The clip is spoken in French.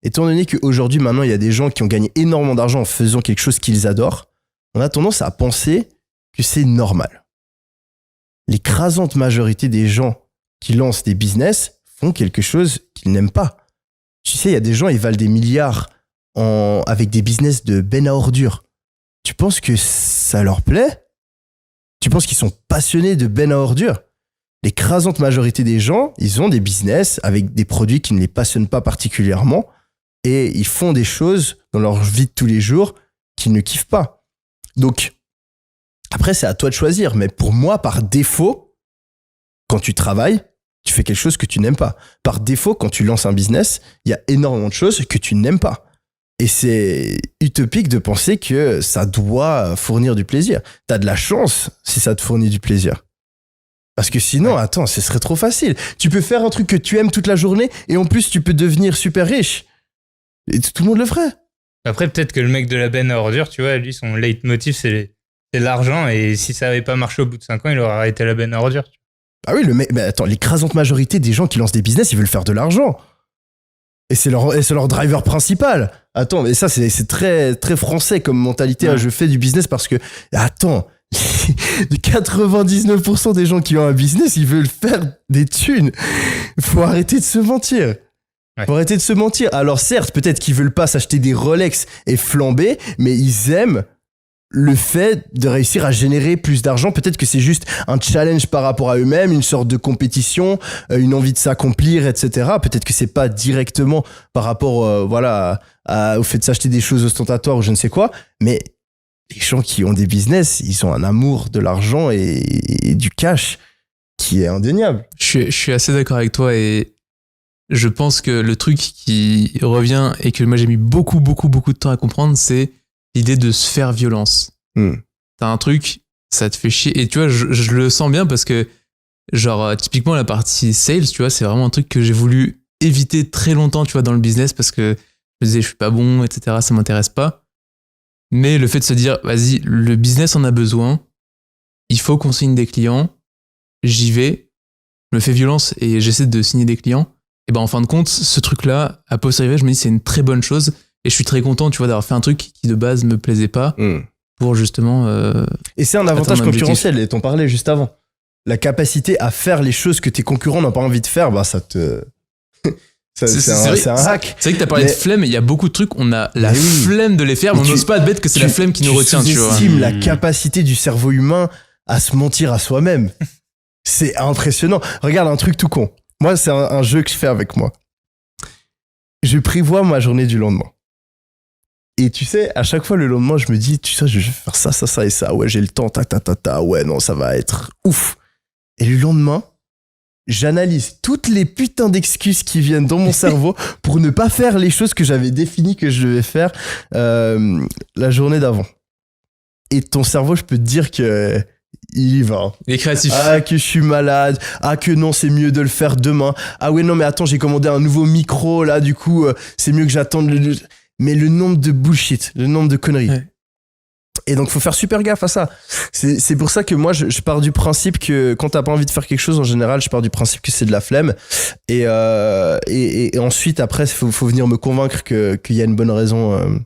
étant donné qu'aujourd'hui, maintenant, il y a des gens qui ont gagné énormément d'argent en faisant quelque chose qu'ils adorent, on a tendance à penser que c'est normal. L'écrasante majorité des gens qui lancent des business font quelque chose qu'ils n'aiment pas. Tu sais, il y a des gens, ils valent des milliards avec des business de benne à ordures. Tu penses que ça leur plaît ? Tu penses qu'ils sont passionnés de benne à ordures ? L'écrasante majorité des gens, ils ont des business avec des produits qui ne les passionnent pas particulièrement et ils font des choses dans leur vie de tous les jours qu'ils ne kiffent pas. Donc, après, c'est à toi de choisir. Mais pour moi, par défaut, quand tu travailles, tu fais quelque chose que tu n'aimes pas. Par défaut, quand tu lances un business, il y a énormément de choses que tu n'aimes pas. Et c'est utopique de penser que ça doit fournir du plaisir. T'as de la chance si ça te fournit du plaisir. Parce que sinon, attends, ce serait trop facile. Tu peux faire un truc que tu aimes toute la journée et en plus, tu peux devenir super riche. Et tout le monde le ferait. Après, peut-être que le mec de la benne à ordures, tu vois, lui, son leitmotiv, c'est l'argent. Et si ça n'avait pas marché au bout de 5 ans, il aurait arrêté la benne à ordures. Ah oui, le mec, mais attends, l'écrasante majorité des gens qui lancent des business, ils veulent faire de l'argent. Et c'est leur driver principal. Attends, mais ça, c'est très, très français comme mentalité. Ouais. Je fais du business parce que, attends, 99% des gens qui ont un business, ils veulent faire des thunes. Faut arrêter de se mentir. Faut arrêter de se mentir. Alors certes, peut-être qu'ils veulent pas s'acheter des Rolex et flamber, mais ils aiment le fait de réussir à générer plus d'argent. Peut-être que c'est juste un challenge par rapport à eux-mêmes, une sorte de compétition, une envie de s'accomplir, etc. Peut-être que c'est pas directement par rapport, au fait de s'acheter des choses ostentatoires ou je ne sais quoi, mais les gens qui ont des business, ils ont un amour de l'argent et du cash qui est indéniable. Je suis assez d'accord avec toi et je pense que le truc qui revient et que moi j'ai mis beaucoup de temps à comprendre, c'est l'idée de se faire violence. T'as un truc, ça te fait chier. Et tu vois, je le sens bien parce que, genre, typiquement la partie sales, tu vois, c'est vraiment un truc que j'ai voulu éviter très longtemps, tu vois, dans le business parce que je me disais, je suis pas bon, etc., ça m'intéresse pas. Mais le fait de se dire, vas-y, le business en a besoin, il faut qu'on signe des clients, j'y vais, je me fais violence et j'essaie de signer des clients. Et ben en fin de compte, ce truc-là, à posteriori, je me dis, c'est une très bonne chose. Et je suis très content, tu vois, d'avoir fait un truc qui de base me plaisait pas pour justement. Et c'est un avantage concurrentiel, et t'en parlais juste avant. La capacité à faire les choses que tes concurrents n'ont pas envie de faire, bah ça te. C'est un hack. C'est vrai que t'as parlé de flemme, et il y a beaucoup de trucs, on a la flemme de les faire, mais on n'ose pas admettre que c'est la flemme qui nous retient, tu vois. Tu sous-estimes la capacité du cerveau humain à se mentir à soi-même. C'est impressionnant. Regarde un truc tout con. Moi, c'est un jeu que je fais avec moi. Je prévois ma journée du lendemain. Et tu sais, à chaque fois le lendemain, je me dis, tu sais, je vais faire ça, ça, ça et ça. Ouais, j'ai le temps, ouais, non, ça va être ouf. Et le lendemain, j'analyse toutes les putains d'excuses qui viennent dans mon cerveau pour ne pas faire les choses que j'avais définies que je devais faire la journée d'avant. Et ton cerveau, je peux te dire que il y va. Il est créatif. Ah, que je suis malade. Ah, que non, c'est mieux de le faire demain. Ah ouais, non, mais attends, j'ai commandé un nouveau micro, là, du coup, c'est mieux que j'attende Mais le nombre de bullshit, le nombre de conneries. Ouais. Et donc, faut faire super gaffe à ça. C'est pour ça que moi, je pars du principe que quand t'as pas envie de faire quelque chose, en général, je pars du principe que c'est de la flemme. Et ensuite, après, faut venir me convaincre qu'il y a une bonne raison